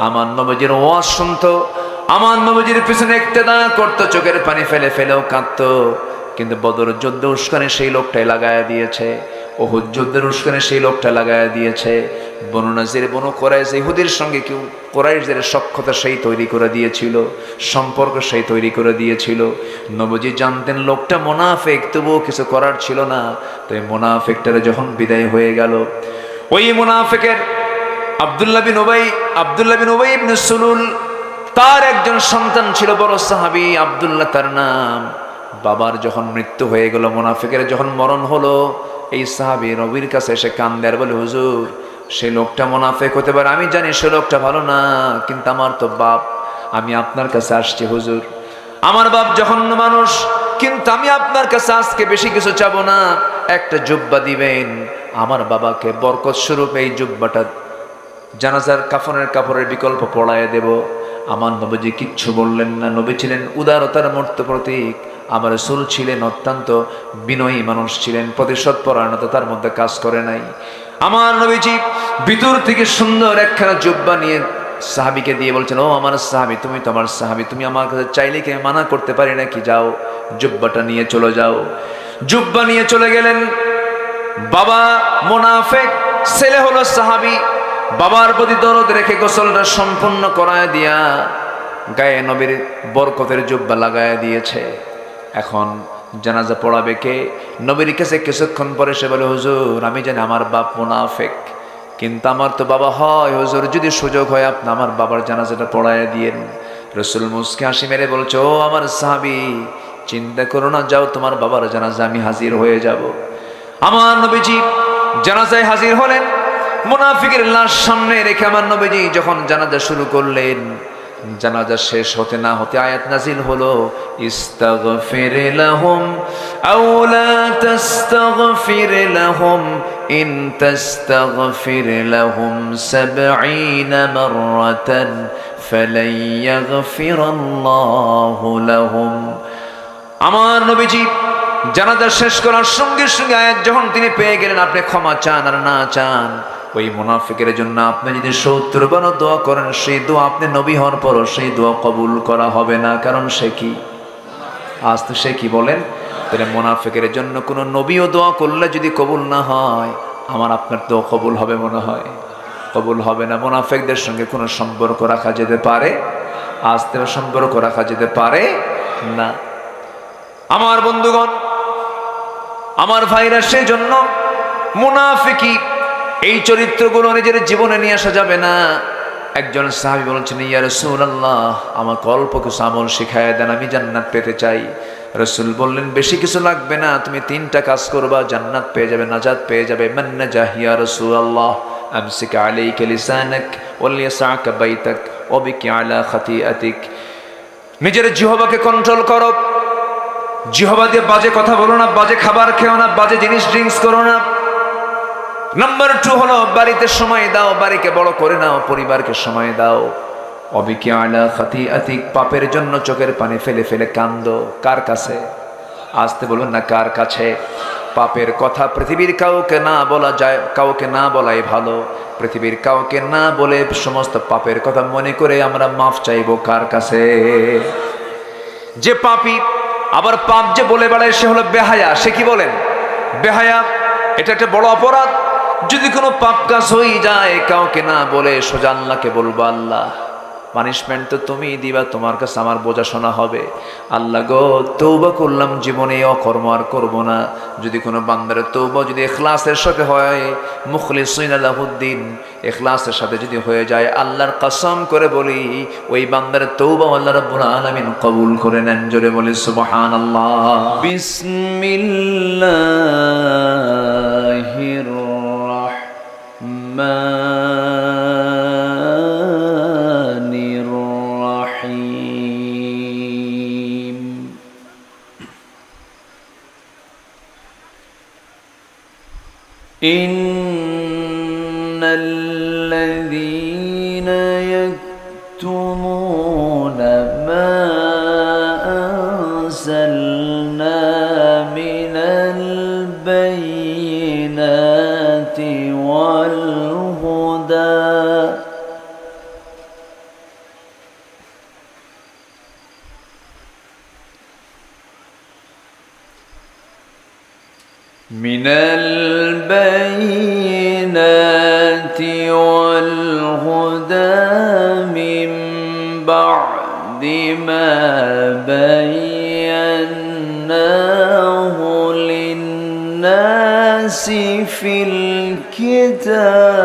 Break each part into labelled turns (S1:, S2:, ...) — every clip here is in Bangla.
S1: আমার নবীজির ওয়াজ শুনতো, আমার নবীজির পিছনে ইক্তেদা করতো, চোখের পানি ফেলে ফেলেও কাঁদতো। কিন্তু বদর যুদ্ধে উস্কানে সেই লোকটাই লাগায়া দিয়েছে, উহুদ যুদ্ধের উস্কানে সেই লোকটা লাগায়া দিয়েছে। বনু নাজির, বনু কুরাইজ, ইহুদির সঙ্গে কেউ কুরাইশদের সখ্যতা সেই তৈরি করে দিয়েছিল, সম্পর্ক সেই তৈরি করে দিয়েছিল। নবীজি জানতেন লোকটা মুনাফিক, তবুও কিছু করার ছিল না। তাই মুনাফিকটারে যখন বিদায় হয়ে গেল, ওই মুনাফিকের আব্দুল্লাহ বিন উবাই ইবনে সুলুল, তার একজন সন্তান ছিল, বড় সাহাবী, আব্দুল্লাহ তার নাম। বাবার যখন মৃত্যু হয়ে গেল, মুনাফিকের যখন মরণ হলো, এই সাহাবী নবীর কাছে এসে কান্দে আর বলে, হুজুর সেই লোকটা মুনাফিক হতে পারে, আমি জানি সে লোকটা ভালো না, কিন্তু আমার তো বাপ, আমি আপনার কাছে আসছি হুজুর, আমার বাপ জঘন্য মানুষ, কিন্তু আমি আপনার কাছে আজকে বেশি কিছু চাবো না, একটা জুব্বা দিবেন, আমার বাবাকে বরকত স্বরূপ এই জুব্বাটা জানাজার কাফনের কাপড়ের বিকল্প পড়ায় দেব। আমার নবীজি কিচ্ছু বললেন না। নবী ছিলেন উদারতার মূর্ত প্রতীক, আমার রাসূল ছিলেন অত্যন্ত বিনয়ী মানুষ ছিলেন, প্রতিশোধ পরায়ণতা তার মধ্যে কাজ করে নাই। আমার নবীজি ভিতর থেকে সুন্দর একখানা জুব্বা নিয়ে সাহাবীকে দিয়ে বলছেন, ও আমার সাহাবী, তুমি তো আমার সাহাবী, তুমি আমার কাছে চাইলে কি আমি মানা করতে পারি নাকি? যাও জুব্বাটা নিয়ে চলে যাও। জুব্বা নিয়ে চলে গেলেন। বাবা মুনাফিক, ছেলে হলো সাহাবী, বাবার প্রতি দরদ রেখে গোসলটা সম্পূর্ণ করায় দিয়া গায়ে নবীর বরকতের জুব্বা লাগায় দিয়েছে। এখন জানাজা পড়াবে কে? নবীর কাছে কিছুক্ষণ পরে সে বলে, হুজুর আমি জানি আমার বাপ মুনাফিক, কিন্তু আমার তো বাবা হয়, হুজুর যদি সুযোগ হয় আপনি আমার বাবার জানাজাটা পড়ায় দিয়েন। রাসূল মুস্কি হাসি মেরে বলছে, ও আমার সাহাবী, চিন্তা করো না, যাও তোমার বাবার জানাজা আমি হাজির হয়ে যাব। আমার নবীজি জানাজায় হাজির হলেন। মুনাফিকের লাশ সামনে রেখে আমার নবীজি যখন জানাজা শুরু করলেন, জানাজা শেষ হতে না হতে আয়াত নাজিল হলো, ইস্তাগফির লাহুম আও লা তাস্তাগফির লাহুম ইন তাস্তাগফির লাহুম ৭০ মাররাতান ফালান ইয়াগফিরাল্লাহু লাহুম। আমার নবীজি জানাজা শেষ করার সঙ্গে সঙ্গে আয়াত যখন তিনি পেয়ে গেলেন, আপনি ক্ষমা চান আর না চান, ওই মুনাফিকের জন্য আপনি যদি ৭০ বার দোয়া করেন, সেই দোয়া আপনি নবী হওয়ার পরও সেই দোয়া কবুল করা হবে না, কারণ সে কি? আজ তো সে কি বলেন? তাহলে মুনাফিকের জন্য কোনো নবীও দোয়া করলে যদি কবুল না হয়, আমার আপনার দোয়া কবুল হবে মনে হয়? কবুল হবে না। মুনাফিকদের সঙ্গে কোনো সম্পর্ক রাখা যেতে পারে? আজ থেকে সম্পর্ক রাখা যেতে পারে না। আমার বন্ধুগণ, আমার ভাইরা, সেই জন্য মুনাফিকি এই চরিত্রগুলো নিজের জীবনে নিয়ে আসা যাবে না। একজন সাহাবী বলছেন, ইয়া রাসূলুল্লাহ, আমাকে অল্প কিছু আমল শিখায় দেন, আমি জান্নাত পেতে চাই। রাসূল বললেন, বেশি কিছু লাগবে না, তুমি 3টা কাজ করবা, জান্নাত পেয়ে যাবে, নাজাত পেয়ে যাবে। মান নাজাহ ইয়া রাসূলুল্লাহ? আমসিক আলাইকা লিসানাক ওয়ালিয়াসআকা বাইতাক ওয়াবিকি আলা খাতিআতিক। নিজের জিহ্বাকে কন্ট্রোল করো, জিহ্বা দিয়ে বাজে কথা বলো না, বাজে খাবার খেও না, বাজে জিনিস ড্রিঙ্কস করো না। নাম্বার 2 হলো বাড়িতে সময় দাও, বাড়িকে বড় করে নাও, পরিবারকে সময় দাও। অবিকি আলা খাতিআতিক, পাপের জন্য চোখের পানি ফেলে ফেলে কান্দো। কার কাছে? আসতে বলুন না, কার কাছে? পাপের কথা পৃথিবীর কাউকে না বলা যায়, কাউকে না বলাই ভালো। পৃথিবীর কাউকে না বলে সমস্ত পাপের কথা মনে করে আমরা মাফ চাইবো কার কাছে? যে পাপী আবার পাপ যে বলে বেড়ায় সে হলো বেহায়া। সে কি বলেন? বেহায়া। এটা একটা বড় অপরাধ। যদি কোনো পাপ কাজ হয়ে যায়, কাউকে না বলে সোজা আল্লাহকে বলবো, আল্লাহ পানিশমেন্ট তো তুমিই দিবা, তোমার কাছে আমার বোঝা শোনা হবে। আল্লাহ গো, তওবা করলাম, জীবনে অকর্ম আর করবো না। যদি কোনো বান্দার তওবা যদি ইখলাসের সাথে হয়, মুখলিসিন লাহুদ্দিন, ইখলাসের সাথে যদি হয়ে যায়, আল্লাহর কসম করে বলি, ওই বান্দার তওবা আল্লাহ রাব্বুল আলামিন কবুল করে নেন। জোরে বলি সুবহানাল্লাহ। বিসমিল্লাহির রাহমানির রাহিম। ইন্নাল্লাযীনা ইয়াকতুমুনা মা আনজালনা মিনাল বায়িনাতি والهدى من البينات والهدى من بعد ما بيناه للناس في الكتاب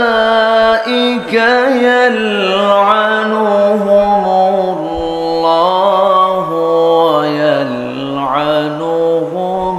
S1: أولئك يلعنهم الله ويلعنهم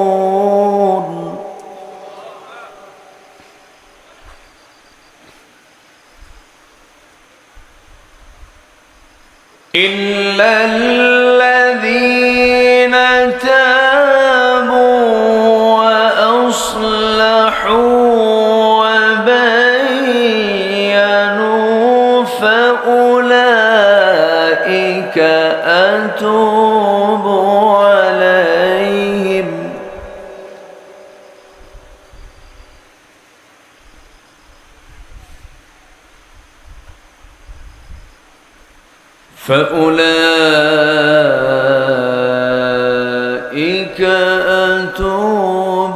S1: اللاعنون إلا الذين تابوا وأصلحوا وبينوا فأولئك أتوب عليهم فأولئك أتوب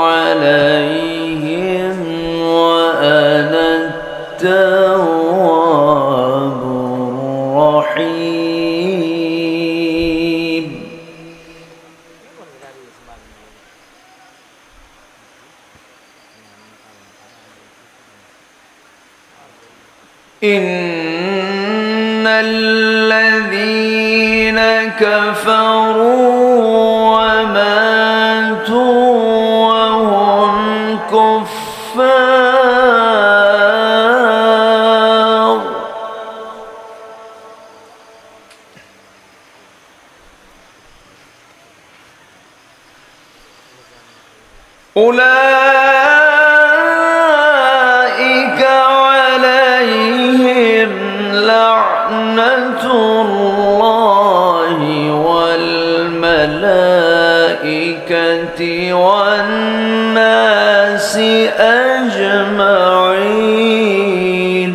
S1: عليهم وأنا التواب الرحيم إن الذين كفروا وماتوا وهم كفار أولئك عليهم لعنة الله والملائكة والناس أجمعين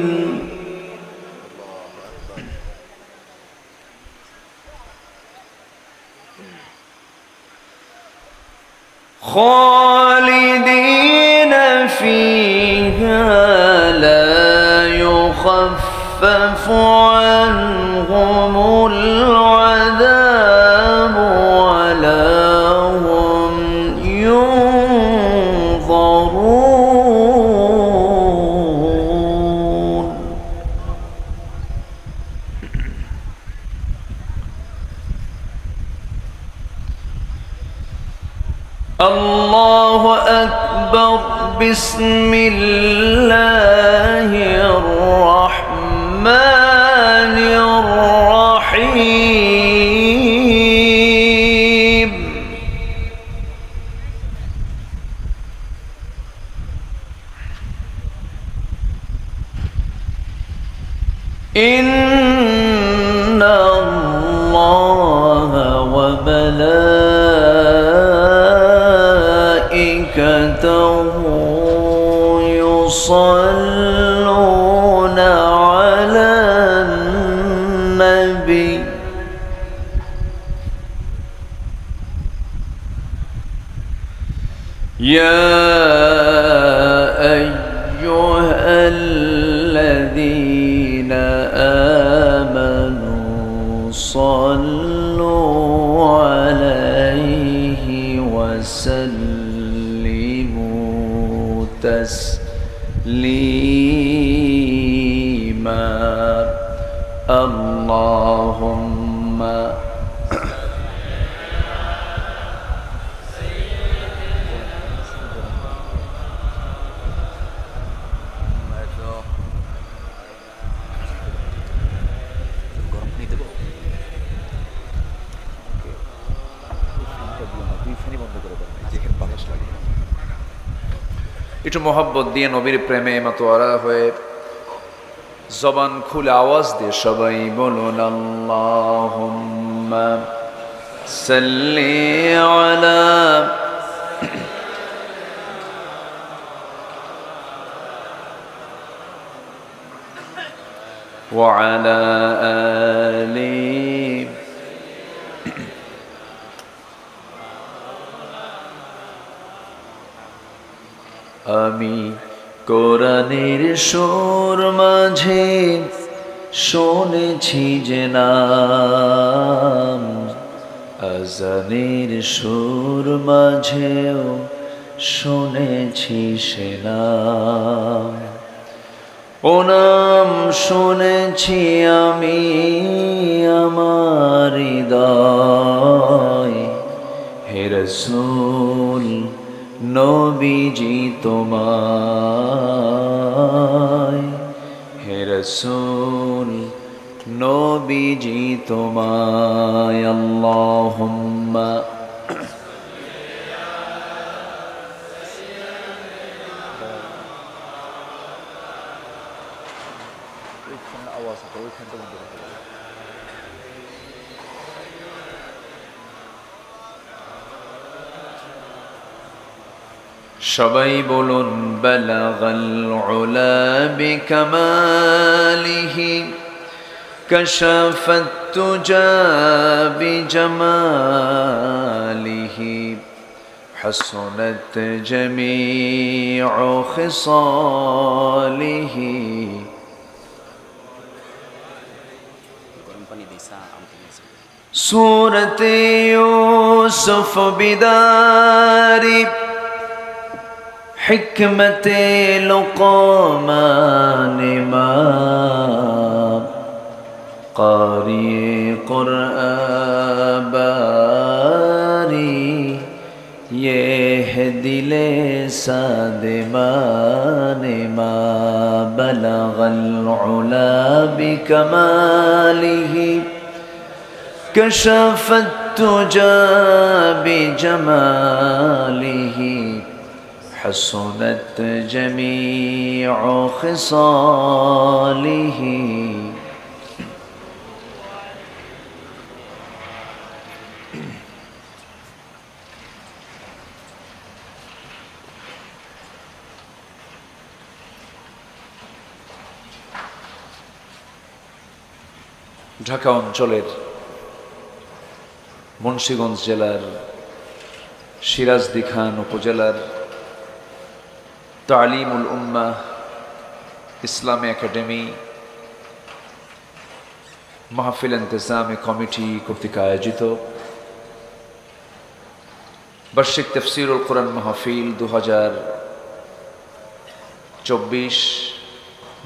S1: خالدين فيها لا يخفف عنهم العذاب ولا هم ينظرون الله أكبر بسم الله الرحمن الرحيم إن الله وملائكته يصلون على النبي يا أيها الذين آمنوا صلوا عليه وسلموا تسليما اللهم একটু মহব্বত দিয়ে নবীর প্রেমে মাতোয়ারা হয়ে জবান খুলে আওয়াজ দিয়ে সবাই বলুন আল্লাহুম্মা সাল্লি আলা ওয়া আলা আলি আমি কোরআনের সুর মাঝে শুনেছি যে নাম, আজানের সুর মাঝেও শুনেছি সে নাম। ও নাম শুনেছি আমি আমার হৃদয়, হে রাসূল নবীজি তোমায়, হে রাসূল নবীজি তোমায়। আল্লাহুম্মা সবাই বলুন বালাগাল উলা বিকামালিহি কাশাফাত তুজা বিজামালিহি হাসনাত জামিউ খিসালিহি। সূরাত ইউসুফ বিদারি হিকমত লুকমান মা কারি কুরআন বারি ये दिले सादमान मा बलगल उला बिकमालिही कशफत तुजा बिजमालिही हसनत जमीउ खिसालिही। ঢাকা অঞ্চলের মুন্সিগঞ্জ জেলার সিরাজদি খান উপজেলার তালিমুল উম্মাহ ইসলামী একাডেমি মাহফিল ইন্তেজামি কমিটি কর্তৃক আয়োজিত বার্ষিক তাফসীরুল কোরআন মাহফিল 2024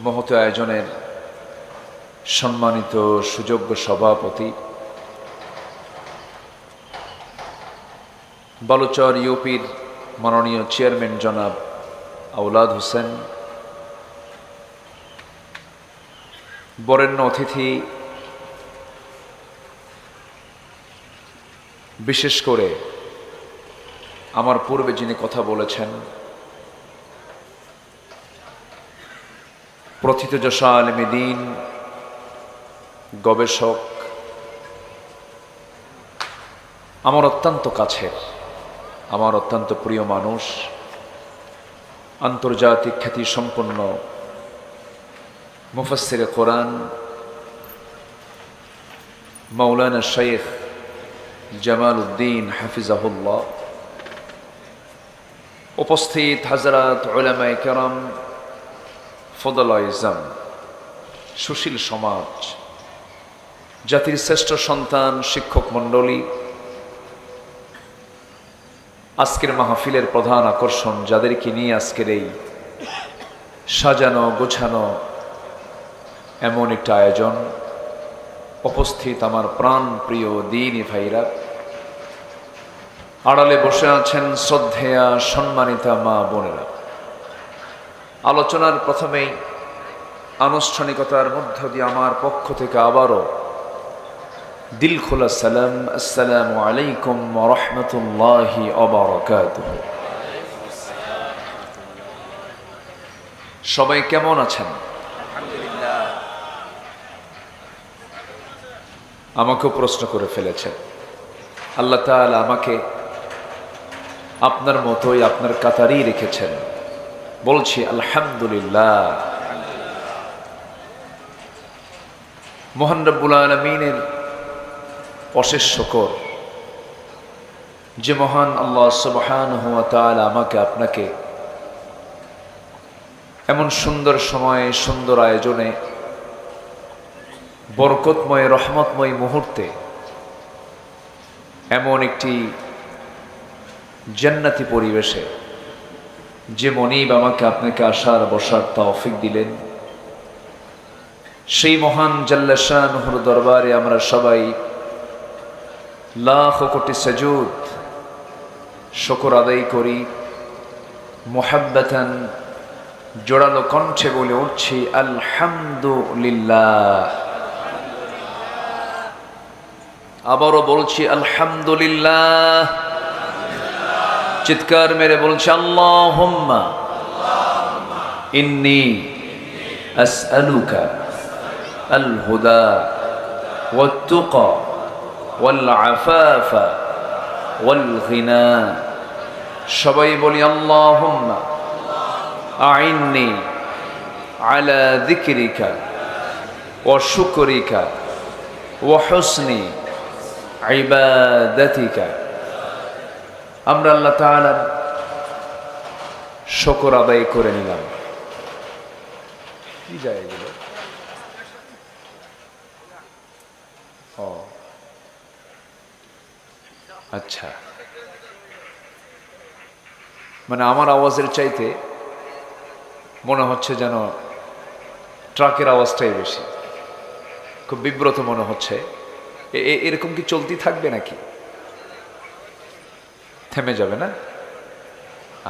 S1: মহৎ আয়োজনের সম্মানিত সুযোগ্য সভাপতি বালুচর ইউপির মাননীয় চেয়ারম্যান জনাব আওলাদ হোসেন, বরেণ্য অতিথি বিশেষ করে আমার পূর্বে যিনি কথা বলেছেন প্রথিতযশা আলেমে দ্বীন, গবেষক, আমার অত্যন্ত কাছের, আমার অত্যন্ত প্রিয় মানুষ, আন্তর্জাতিক খ্যাতি সম্পন্ন মুফাসসিরে কোরআন মাওলানা শাইখ জামাল উদ্দিন হাফিজাহুল্লাহ, উপস্থিত হাজরাত উলামায়ে কেরাম, ফদলায়ে ইজম, সুশীল সমাজ, জাতির শ্রেষ্ঠ সন্তান, শিক্ষক মণ্ডলী, আজকের মাহফিলের প্রধান আকর্ষণ যাদেরকে নিয়ে আজকের এই সাজানো গোছানো এমন একটা আয়োজন, উপস্থিত আমার প্রাণ প্রিয় দ্বীনি ভাইরা, আড়ালে বসে আছেন শ্রদ্ধেয়া সম্মানিতা মা বোনেরা। আলোচনার প্রথমেই আনুষ্ঠানিকতার মধ্য দিয়ে আমার পক্ষ থেকে আবারও দিল খোলা সালাম, আসসালামু আলাইকুম ওয়া রাহমাতুল্লাহি ওয়া বারাকাতুহু। সবাই কেমন আছেন?
S2: আলহামদুলিল্লাহ।
S1: আমাকেও প্রশ্ন করে ফেলেছেন। আল্লাহ তাআলা আমাকে আপনার মতোই আপনার কাতারেই রেখেছেন। বলছি আলহামদুলিল্লাহ। মহান রব্বুল আলামিনের অশেষ শুকর যে মহান আল্লাহ সুবহানাহু ওয়া তাআলা আমাকে আপনাকে এমন সুন্দর সময়ে, সুন্দর আয়োজনে, বরকতময় রহমতময় মুহূর্তে এমন একটি জান্নাতি পরিবেশে যে মনিব আমাকে আপনাকে আসার বসার তৌফিক দিলেন, সেই মহান জাল্লা শানুহুর দরবারে আমরা সবাই লাখ কোটি সাজুদ শুকর আদায় করি। মুহাব্বাতান জোড়ালো কণ্ঠে বলে উঠছি আলহামদুলিল্লাহ। আবারও বলছি আলহামদুলিল্লাহ। চিৎকার মেরে বলছি আল্লাহুম্মা ইন্নী আসআলুকা আল হুদা ওয়াত তুকা ওয়াল আফাফা ওয়াল গিনা। সবাই বলি আল্লাহুম্মা আইন্নি আলা যিকরিকা ওয়া শুকরিকা ওয়া হুসনি ইবাদাতিকা। আমরা আল্লাহ তাআলার শুকর আদায় করে নিলাম। কি যায় এগুলো? ও আচ্ছা, মানে আমার আওয়াজের চাইতে মনে হচ্ছে যেন ট্রাকের আওয়াজটাই বেশি। খুব বিব্রত মনে হচ্ছে। এরকম কি চলতি থাকবে নাকি? থেমে যাবে না?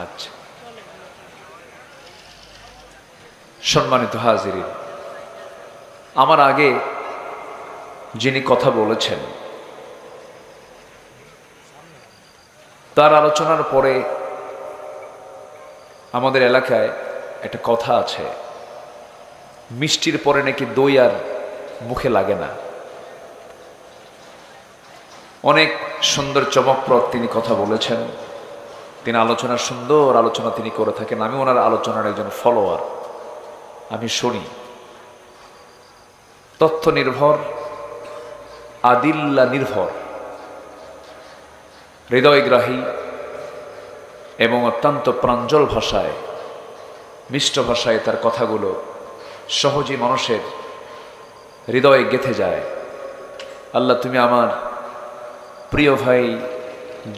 S1: আচ্ছা, সম্মানিত হাজিরিন, আমার আগে যিনি কথা বলেছেন তার আলোচনার পরে আমাদের এলাকায় একটা কথা আছে, মিষ্টির পরে নাকি দই আর মুখে লাগে না। অনেক সুন্দর চমকপ্রদ তিনি কথা বলেছেন। তিনি আলোচনা, সুন্দর আলোচনা তিনি করে থাকেন। আমি ওনার আলোচনার একজন ফলোয়ার। আমি শুনি, তথ্য নির্ভর, আদিল্লা নির্ভর, হৃদয়গ্রাহী এবং অত্যন্ত প্রাঞ্জল ভাষায়, মিষ্ট ভাষায় তার কথাগুলো সহজেই মানুষের হৃদয়ে গেঁথে যায়। আল্লাহ, তুমি আমার প্রিয় ভাই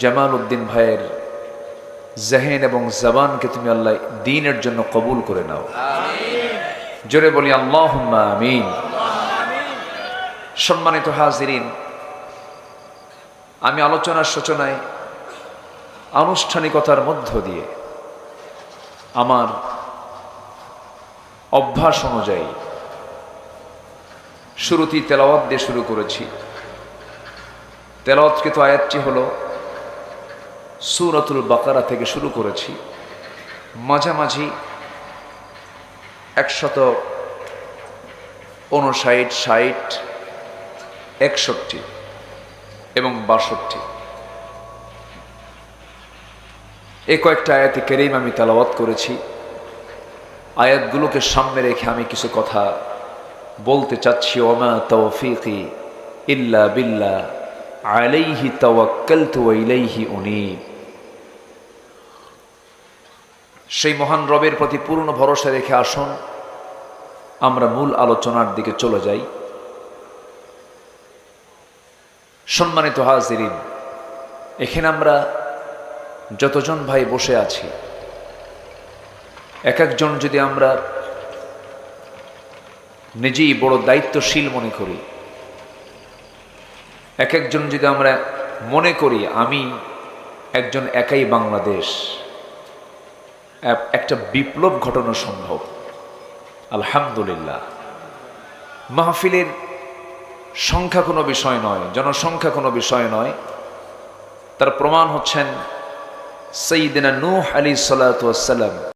S1: জামাল উদ্দিন ভাইয়ের জেহেন এবং জবানকে তুমি আল্লাহ দ্বীনের জন্য কবুল করে নাও। জোরে বলি আল্লাহুম্মা আমিন। সম্মানিত হাজিরিন, আমি আলোচনার সূচনায় আনুষ্ঠানিকতার মধ্য দিয়ে আমার অভ্যাস অনুযায়ী শুরুতেই তেলাওয়াত দিয়ে শুরু করেছি। তেলাওয়াতকৃত আয়াতটি হলো সূরাতুল বাকারা থেকে শুরু করেছি। মাঝামাঝি 159, 60, 61 এবং 62 এই কয়েকটা আয়াতে কারীম আমি তেলাওয়াত করেছি। আয়াতগুলোকে সামনে রেখে আমি কিছু কথা বলতে চাচ্ছি। ওমা তাওফীকি ইল্লা বিল্লাহ আলাইহি তাওয়াক্কালতু ওয়া ইলাইহি উনীব। সেই মহান রবের প্রতি পূর্ণ ভরসা রেখে আসুন আমরা মূল আলোচনার দিকে চলে যাই। সম্মানিত হাজিরিন, এখানে আমরা যতজন ভাই বসে আছি, এক একজন যদি আমরা নিজেই বড় দায়িত্বশীল মনে করি, এক একজন যদি আমরা মনে করি আমি একজন একাই বাংলাদেশ, একটা বিপ্লব ঘটানো সম্ভব। আলহামদুলিল্লাহ। মাহফিলের সংখ্যা কোনো বিষয় নয়, জনসংখ্যা কোনো বিষয় নয়। তার প্রমাণ হচ্ছেন সাইয়্যিদিনা নূহ আলাইহিস সালাতু ওয়াস সালাম।